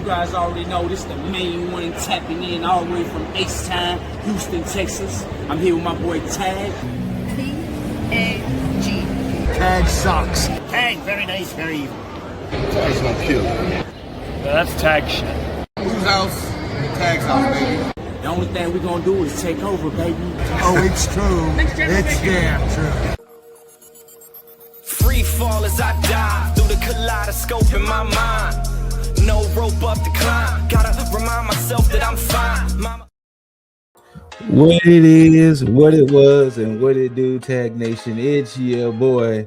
You guys already know this is the main one tapping in all the way from H-Town, Houston, Texas. I'm here with my boy T.A.G. T.A.G. T.A.G sucks. T.A.G, very nice, very evil. T.A.G's gonna kill you. That's T.A.G shit. Whose house? T.A.G's house, baby. The only thing we're gonna do is take over, baby. Oh, it's true. It's damn true. Free fall as I dive through the kaleidoscope in my mind. No rope up to climb. Gotta remind myself that I'm fine. Mama. What it is, what it was, and what it do, T.A.G Nation. It's your boy,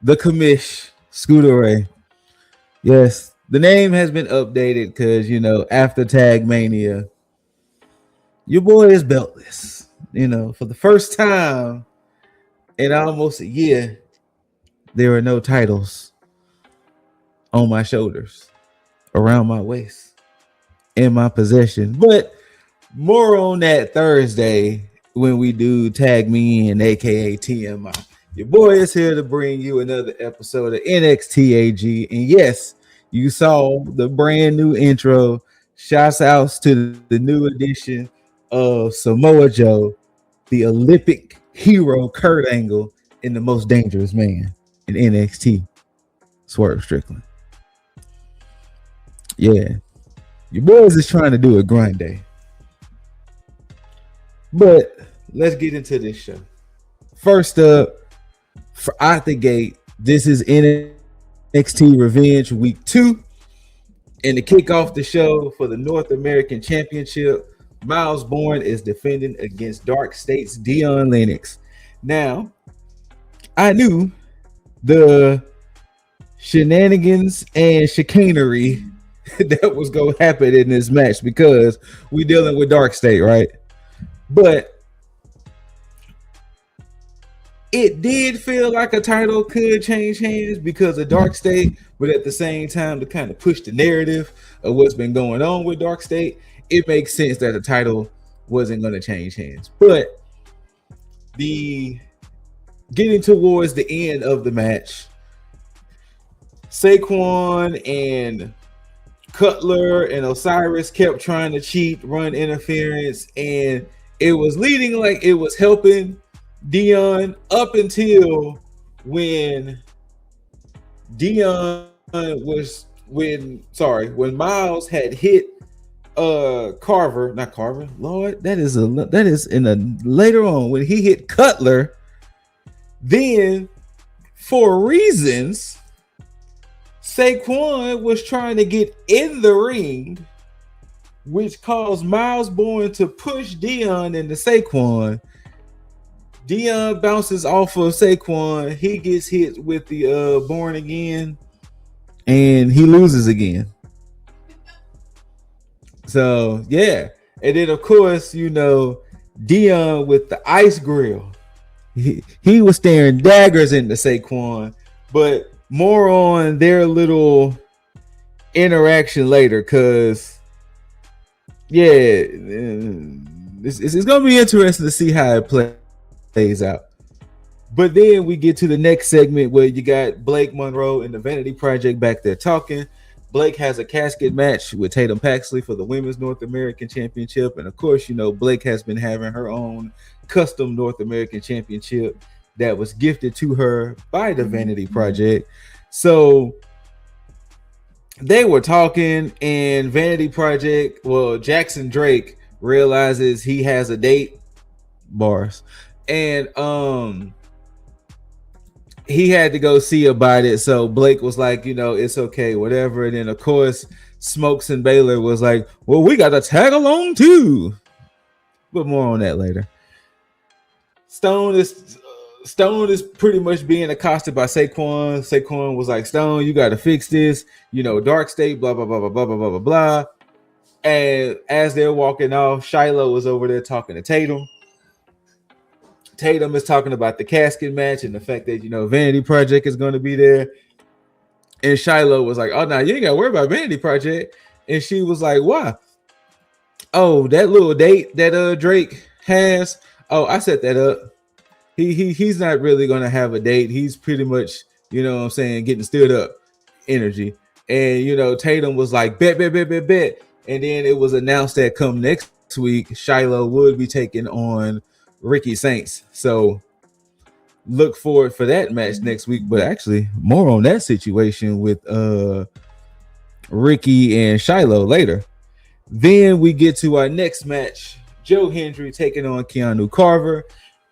the commish, ScooterRay. Yes, the name has been updated because, you know, after T.A.G Mania, your boy is beltless. You know, for the first time in almost a year, there are no titles on my shoulders, around my waist, in my possession. But more on that Thursday when we do Tag Me In, aka TMI. Your boy is here to bring you another episode of NXT.A.G. And yes, you saw the brand new intro. Shouts outs to the new edition of Samoa Joe, the Olympic hero Kurt Angle, and the most dangerous man in NXT, Swerve Strickland. Yeah, your boys is trying to do a grind day. But let's get into this show. First up, for out the gate, this is NXT Revenge Week 2. And to kick off the show for the North American Championship, Miles Bourne is defending against Dark State's Dion Lennox. Now, I knew the shenanigans and chicanery that was going to happen in this match because we're dealing with Dark State, right? But it did feel like a title could change hands because of Dark State, but at the same time, to kind of push the narrative of what's been going on with Dark State, it makes sense that the title wasn't going to change hands. But the getting towards the end of the match, Saquon and Cutler and Osiris kept trying to cheat, run interference, and it was leading like it was helping Dion up until when when Miles had hit later on when he hit Cutler. Then for reasons, Saquon was trying to get in the ring, which caused Miles Bourne to push Dion into Saquon. Dion bounces off of Saquon. He gets hit with the Born Again, and he loses again. So, yeah. And then, of course, you know, Dion with the ice grill. He was staring daggers into Saquon, but more on their little interaction later because, yeah, it's going to be interesting to see how it plays out. But then we get to the next segment where you got Blake Monroe and the Vanity Project back there talking. Blake has a casket match with Tatum Paxley for the Women's North American Championship. And of course, you know, Blake has been having her own custom North American Championship that was gifted to her by the Vanity Project. So they were talking, and Vanity Project, Jackson Drake realizes he has a date, bars, and he had to go see about it. So Blake was like, you know, it's okay, whatever. And then of course, Smokes and Baylor was like, well, we got to tag along too. But more on that later. Stone is pretty much being accosted by Saquon. Saquon was like, Stone, you got to fix this. You know, Dark State, blah, blah, blah, blah, blah, blah, blah, blah, blah. And as they're walking off, Shiloh was over there talking to Tatum. Tatum is talking about the casket match and the fact that, you know, Vanity Project is going to be there. And Shiloh was like, oh, no, you ain't got to worry about Vanity Project. And she was like, why? Oh, that little date that Drake has. Oh, I set that up. He's not really going to have a date. He's pretty much, you know what I'm saying, getting stood up energy. And you know, Tatum was like, bet. And then it was announced that come next week, Shiloh would be taking on Ricky Saints. So look forward for that match next week. But actually, more on that situation with Ricky and Shiloh later. Then we get to our next match, Joe Hendry taking on Keanu Carver.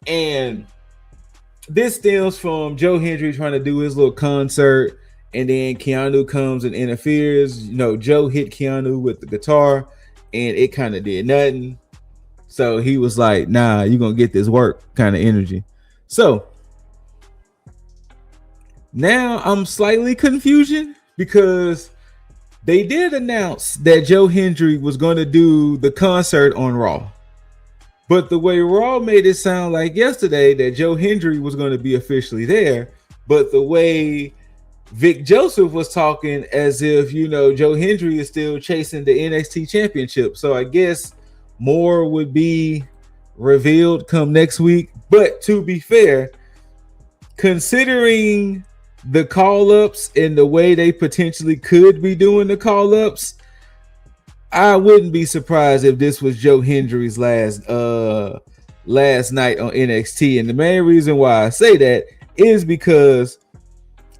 And this stems from Joe Hendry trying to do his little concert, and then Keanu comes and interferes. You know, Joe hit Keanu with the guitar, and it kind of did nothing. So he was like, nah, you're going to get this work kind of energy. So now I'm slightly confusion because they did announce that Joe Hendry was going to do the concert on Raw. But the way Raw made it sound like yesterday that Joe Hendry was going to be officially there. But the way Vic Joseph was talking as if, you know, Joe Hendry is still chasing the NXT championship. So I guess more would be revealed come next week. But to be fair, considering the call-ups and the way they potentially could be doing the call-ups, I wouldn't be surprised if this was Joe Hendry's last night on NXT. And the main reason why I say that is because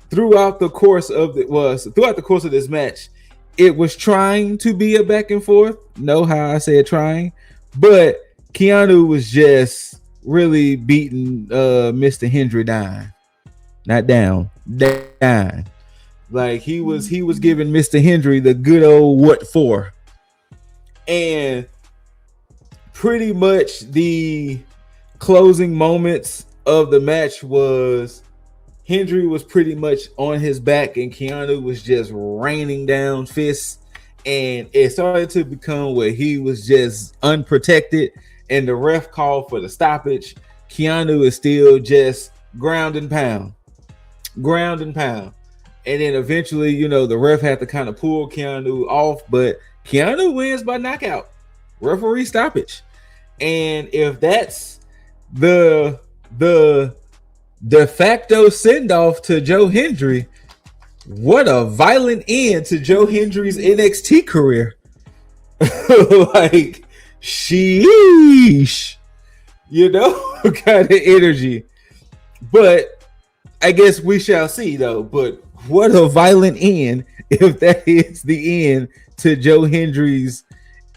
throughout the course of this match, it was trying to be a back and forth. Know how I said trying, but Keanu was just really beating Mr. Hendry down. Not down. Like he was giving Mr. Hendry the good old what for. And pretty much the closing moments of the match was Hendry was pretty much on his back and Keanu was just raining down fists, and it started to become where he was just unprotected, and the ref called for the stoppage. Keanu is still just ground and pound. And then eventually, you know, the ref had to kind of pull Keanu off, but Keanu wins by knockout, referee stoppage. And if that's the de facto send-off to Joe Hendry, what a violent end to Joe Hendry's NXT career. Like, sheesh, you know, kind of energy. But I guess we shall see, though. But what a violent end if that is the end to Joe Hendry's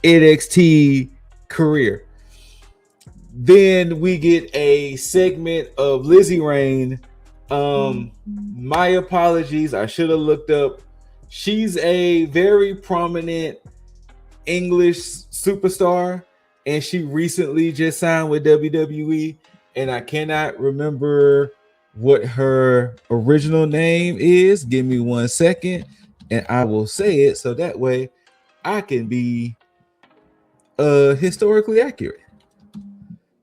NXT career. Then we get a segment of Lizzie Rain. My apologies, I should have looked up. She's a very prominent English superstar, and she recently just signed with WWE, and I cannot remember what her original name is. Give me 1 second and I will say it so that way I can be historically accurate.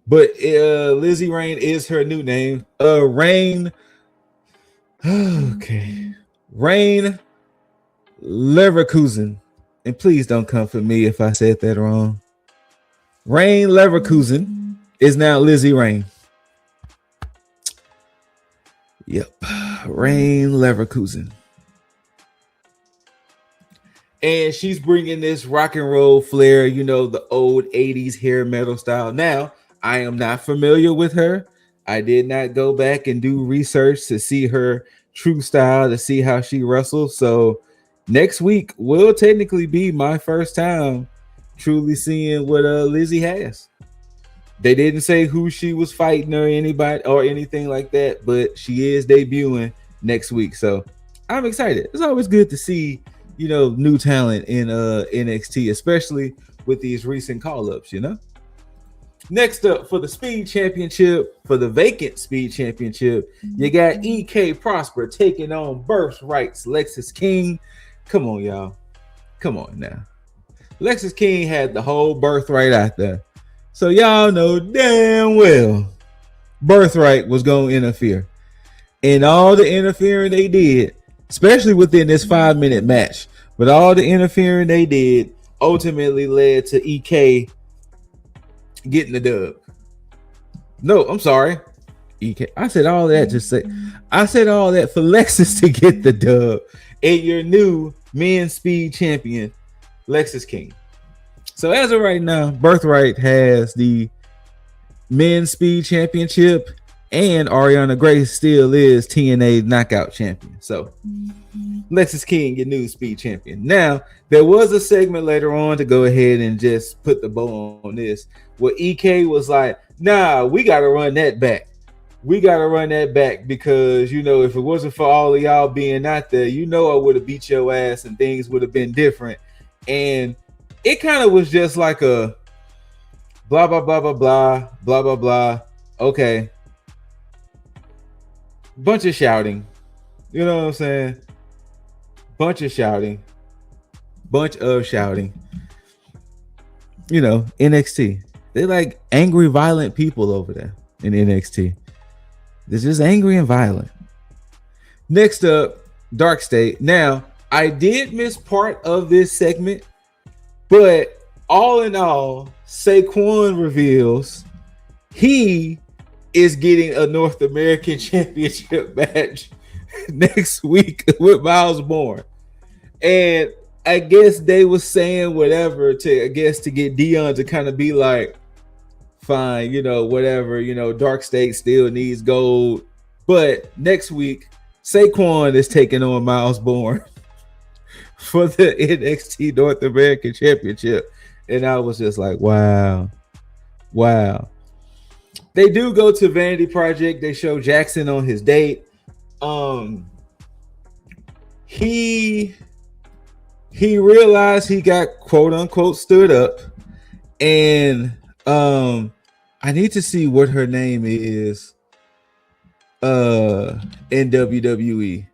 But Lizzie Rain is her new name. Rain. Okay. Rain Leverkusen. And please don't come for me if I said that wrong. Rain Leverkusen is now Lizzie Rain. Yep. Rain Leverkusen. And she's bringing this rock and roll flair, you know, the old 80s hair metal style. Now, I am not familiar with her. I did not go back and do research to see her true style, to see how she wrestles. So next week will technically be my first time truly seeing what Lizzie has. They didn't say who she was fighting or anybody or anything like that, but she is debuting next week. So I'm excited. It's always good to see, you know, new talent in NXT, especially with these recent call-ups, you know. Next up for the Speed Championship, for the vacant Speed Championship, you got EK Prosper taking on Birthright's Lexis King. Come on, y'all. Come on now. Lexis King had the whole Birthright out there. So y'all know damn well Birthright was going to interfere. And all the interfering they did, especially within this 5-minute match, but all the interfering they did ultimately led to EK getting the dub. No, I'm sorry. EK. I said all that for Lexis to get the dub. and your new men's speed champion, Lexus King. So as of right now, Birthright has the men's speed championship, and Ariana Grace still is TNA knockout champion. So Lexus King, your new speed champion. Now, there was a segment later on to go ahead and just put the bow on this, where EK was like, nah, we got to run that back. We got to run that back because, you know, if it wasn't for all of y'all being out there, you know, I would have beat your ass and things would have been different. And it kind of was just like a blah, blah, blah, blah, blah, blah, blah, blah. Okay. Bunch of shouting. You know what I'm saying? Bunch of shouting. You know, NXT. They like angry, violent people over there in NXT. They're just angry and violent. Next up, Dark State. Now, I did miss part of this segment, but all in all, Saquon reveals he is getting a North American Championship match next week with Miles Bourne. And I guess they was saying whatever to get Dion to kind of be like, fine, you know, whatever, you know, Dark State still needs gold. But next week, Saquon is taking on Miles Bourne for the NXT North American Championship. And I was just like, wow. They do go to Vanity Project. They show Jackson on his date. He realized he got quote unquote stood up, and I need to see what her name is in WWE,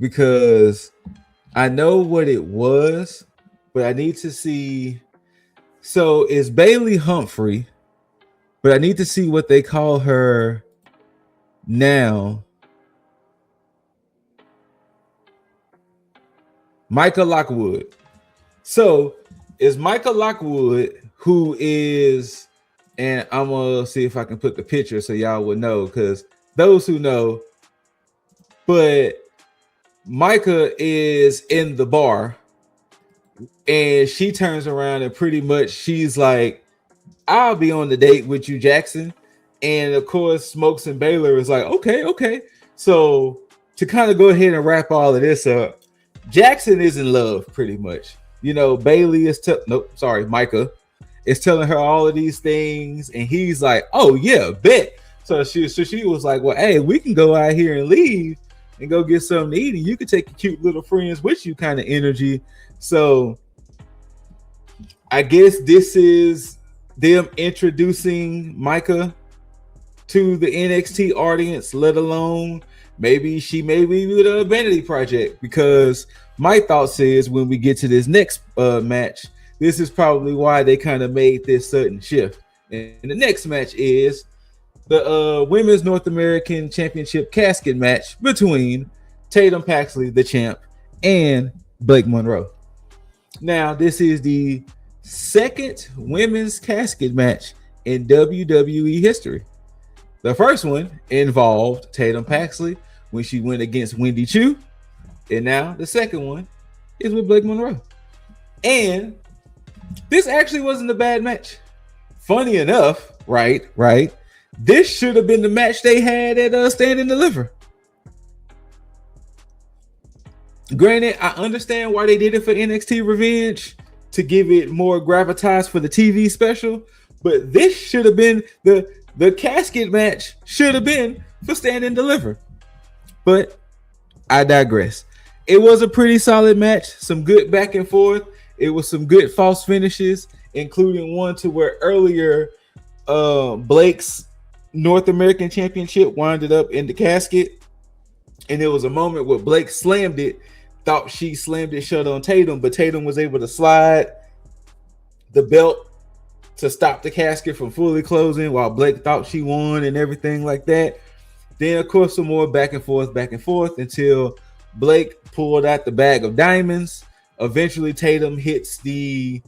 because I know what it was, but I need to see. So it's Bailey Humphrey, but I need to see what they call her now. Micah Lockwood. So it's Micah Lockwood, who is, and I'm gonna see if I can put the picture so y'all would know, because those who know, but Micah is in the bar and she turns around and pretty much she's like, I'll be on the date with you, Jackson. And of course, Smokes and Baylor is like, okay. So to kind of go ahead and wrap all of this up, Jackson is in love pretty much. You know, Bailey is Micah is telling her all of these things, and he's like, oh yeah, bet. So she was like, well, hey, we can go out here and leave and go get something to eat, and you can take your cute little friends with you kind of energy. So I guess this is them introducing Micah to the NXT audience, let alone maybe she may be with a Vanity Project, because my thoughts is when we get to this next match, this is probably why they kind of made this sudden shift. And the next match is the Women's North American Championship casket match between Tatum Paxley, the champ, and Blake Monroe. Now, this is the second women's casket match in WWE history. The first one involved Tatum Paxley when she went against Wendy Chu, and now the second one is with Blake Monroe. And this actually wasn't a bad match. Funny enough, right? This should have been the match they had at Stand and Deliver. Granted, I understand why they did it for NXT Revenge, to give it more gravitas for the TV special, but this should have been the casket match should have been for Stand and Deliver. But I digress. It was a pretty solid match, some good back and forth. It was some good false finishes, including one to where earlier Blake's North American Championship winded up in the casket, and there was a moment where Blake slammed it, thought she slammed it shut on Tatum, but Tatum was able to slide the belt to stop the casket from fully closing while Blake thought she won and everything like that. Then, of course, some more back and forth until Blake pulled out the bag of diamonds. Eventually, Tatum hits the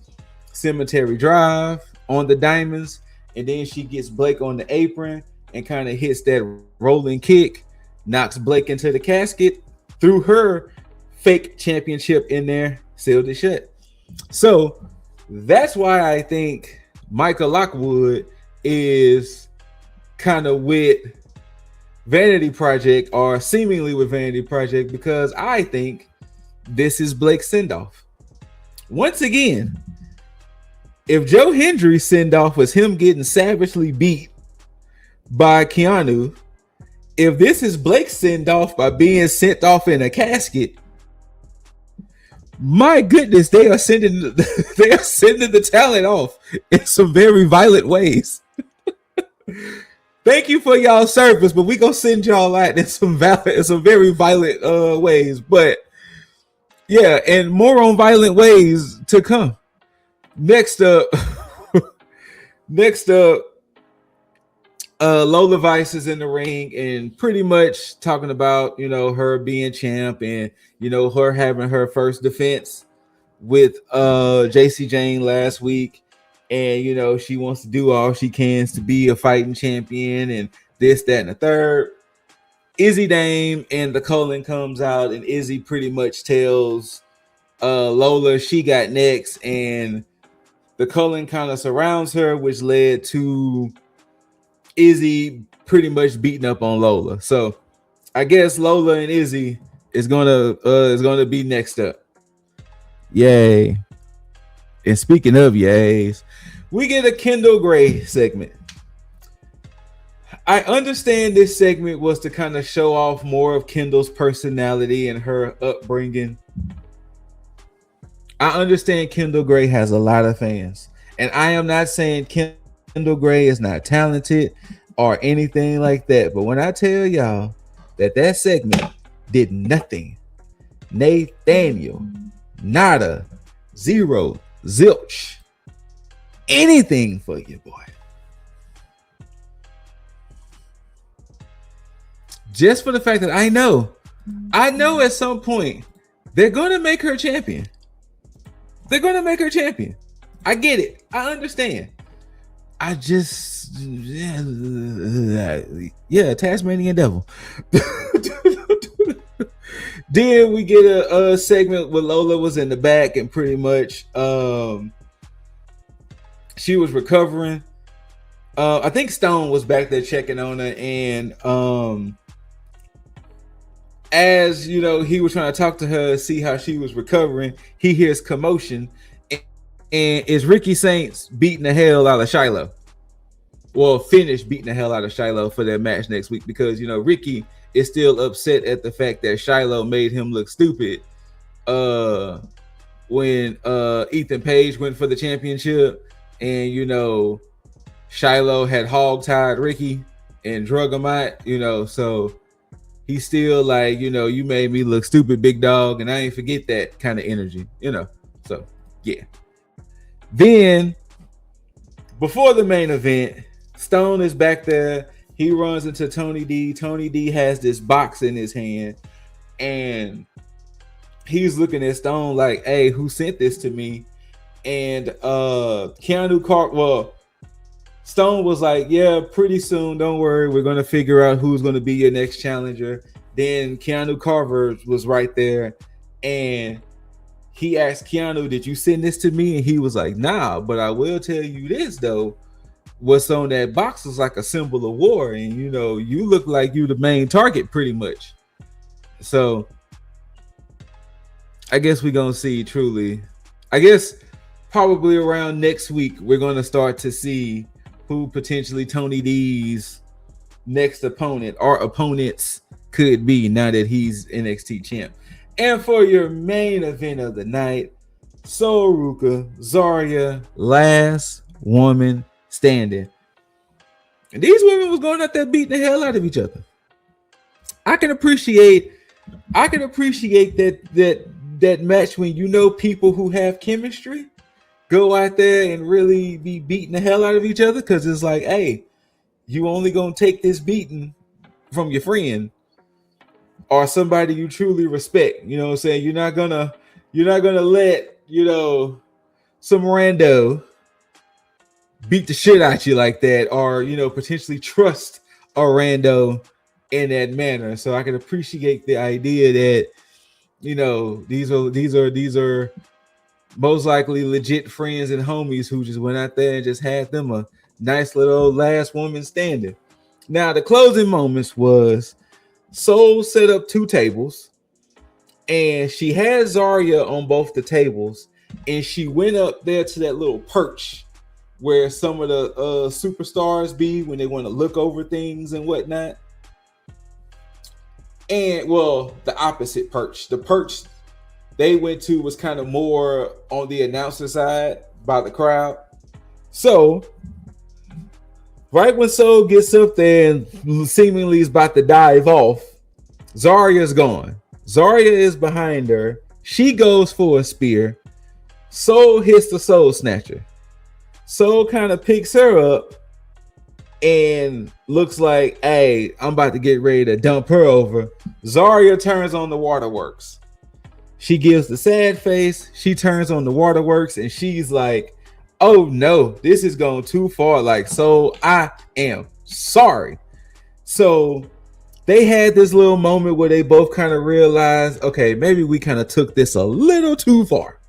cemetery drive on the diamonds, and then she gets Blake on the apron and kind of hits that rolling kick. knocks Blake into the casket, threw her fake championship in there, sealed it shut. So that's why I think Michael Lockwood is kind of with Vanity Project, or seemingly with Vanity Project, because I think this is Blake's send-off. Once again, if Joe Hendry's send-off was him getting savagely beat by Keanu, if this is Blake's send-off by being sent off in a casket, my goodness, they are sending the talent off in some very violent ways. Thank you for y'all service, but we gonna send y'all out in some very violent ways. But yeah, and more on violent ways to come. Next up, Lola Vice is in the ring and pretty much talking about, her being champ and, her having her first defense with JC Jane last week. And, she wants to do all she can to be a fighting champion and this, that, and the third. Izzy Dame and the colon comes out and Izzy pretty much tells Lola she got next, and the colon kind of surrounds her, which led to Izzy pretty much beating up on Lola. So I guess Lola and Izzy is gonna be next up. Yay. And speaking of yays, we get a Kendall Gray segment. I understand this segment was to kind of show off more of Kendall's personality and her upbringing. I understand Kendall Gray has a lot of fans, and I am not saying Kendall Gray is not talented or anything like that. But when I tell y'all that segment did nothing, Nathaniel, nada, zero, zilch, anything for you, boy. Just for the fact that I know at some point they're going to make her champion. They're going to make her champion. I get it. I understand. I just, Tasmanian Devil. Then we get a segment where Lola was in the back and pretty much she was recovering. I think Stone was back there checking on her, and as he was trying to talk to her, see how she was recovering, he hears commotion, and is Ricky Saints beating the hell out of Shiloh. Well, finished beating the hell out of Shiloh for their match next week, because Ricky is still upset at the fact that Shiloh made him look stupid when Ethan Page went for the championship, and Shiloh had hog-tied Ricky and drug him out, so he's still like, you made me look stupid, big dog, and I ain't forget that kind of energy, so yeah. Then before the main event, Stone is back there. He runs into Tony D. Tony D has this box in his hand, and he's looking at Stone like, hey, who sent this to me? And Stone was like, yeah, pretty soon, don't worry, we're going to figure out who's going to be your next challenger. Then Keanu Carver was right there, and he asked Keanu, did you send this to me? And he was like, nah, but I will tell you this, though. What's on that box was like a symbol of war, and you look like you the main target pretty much. So I guess we're going to see truly. I guess probably around next week, we're going to start to see who potentially Tony D's next opponent or opponents could be now that he's NXT champ. And for your main event of the night, Sol Ruka, Zarya, last woman standing. And these women was going out there beating the hell out of each other. I can appreciate that match when people who have chemistry go out there and really be beating the hell out of each other, because it's like, hey, you only gonna take this beating from your friend or somebody you truly respect. You know what I'm saying? You're not gonna let some rando beat the shit out you like that, or potentially trust a rando in that manner. So I can appreciate the idea that, you know, these are most likely legit friends and homies who just went out there and just had them a nice little last woman standing. Now, the closing moments was Soul set up 2 tables, and she had Zarya on both the tables, and she went up there to that little perch where some of the superstars be when they want to look over things and whatnot. And, well, the opposite perch. The perch they went to was kind of more on the announcer side by the crowd. So, right when Soul gets up there and seemingly is about to dive off, Zarya's gone. Zarya is behind her. She goes for a spear. Soul hits the Soul Snatcher. Soul kind of picks her up and looks like, hey, I'm about to get ready to dump her over. Zarya turns on the waterworks. She gives the sad face. She turns on the waterworks and she's like, oh no, this is going too far. Like, Soul, I am sorry. So they had this little moment where they both kind of realized, okay, maybe we kind of took this a little too far.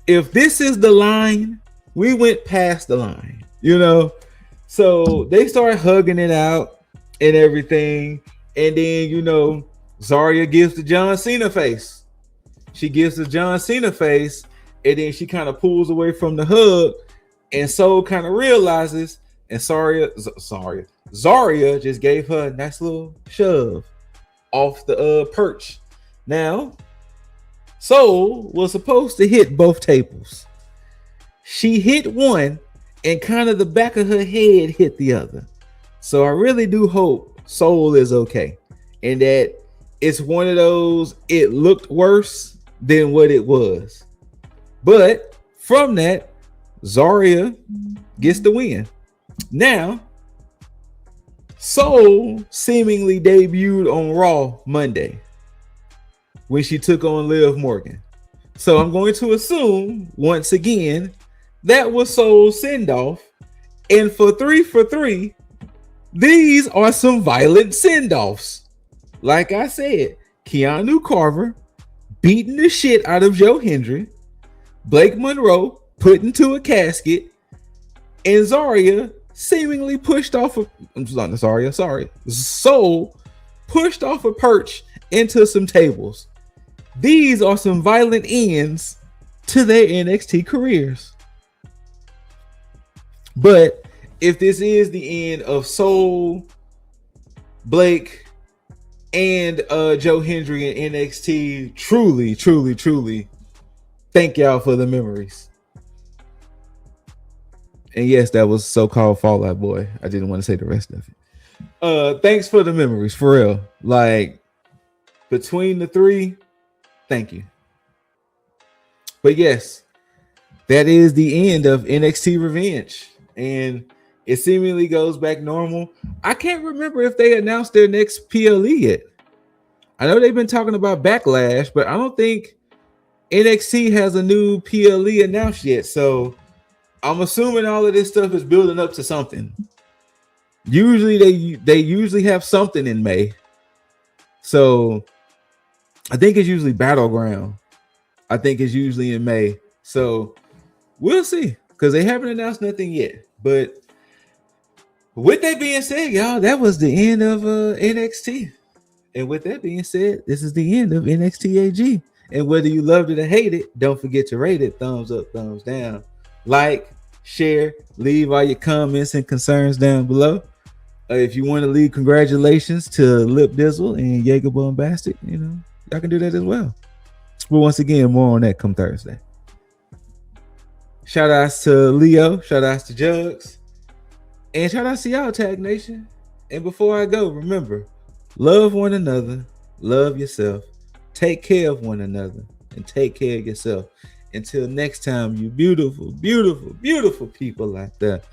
If this is the line, we went past the line, you know? So they started hugging it out and everything. And then, you know, Zarya gives the John Cena face. She gives the John Cena face, and then she kind of pulls away from the hug, and Soul kind of realizes, and Zarya just gave her a nice little shove off the perch. Now, Soul was supposed to hit both tables. She hit one, and kind of the back of her head hit the other. So I really do hope Soul is okay, and that it's one of those, it looked worse than what it was. But from that, Zarya gets the win. Now, Soul seemingly debuted on Raw Monday when she took on Liv Morgan. So I'm going to assume, once again, that was Soul's send-off. And for 3 for 3, these are some violent send-offs. Like I said, Keanu Carver beating the shit out of Joe Hendry, Blake Monroe put into a casket, and Zarya seemingly pushed off Soul pushed off a perch into some tables. These are some violent ends to their NXT careers. But if this is the end of Soul, Blake, and Joe Hendry and NXT, truly, thank y'all for the memories. And yes, that was so-called Fall Out Boy. I didn't want to say the rest of it. Thanks for the memories, for real. Like, between the 3, thank you. But yes, that is the end of NXT Revenge. And it seemingly goes back normal. I can't remember if they announced their next PLE yet. I know they've been talking about Backlash, but I don't think NXT has a new PLE announced yet. So I'm assuming all of this stuff is building up to something. Usually they usually have something in May. So I think it's usually Battleground. I think it's usually in May. So we'll see, because they haven't announced nothing yet. But with that being said, y'all, that was the end of NXT. And with that being said, this is the end of NXT.A.G. And whether you loved it or hate it, don't forget to rate it. Thumbs up, thumbs down. Like, share, leave all your comments and concerns down below. If you want to leave congratulations to Lip Dizzle and Jaeger Bombastic, you know, y'all can do that as well. But once again, more on that come Thursday. Shout outs to Leo, shout outs to Juggs, and shout outs to y'all, Tag Nation. And before I go, remember, love one another, love yourself, take care of one another, and take care of yourself. Until next time, you beautiful, beautiful, beautiful people out there,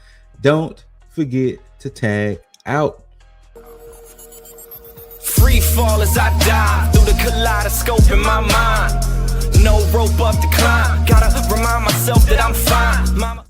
don't forget to tag out. Free fall as I dive through the kaleidoscope in my mind. No rope up to climb. Gotta remind myself that I'm fine. Mama.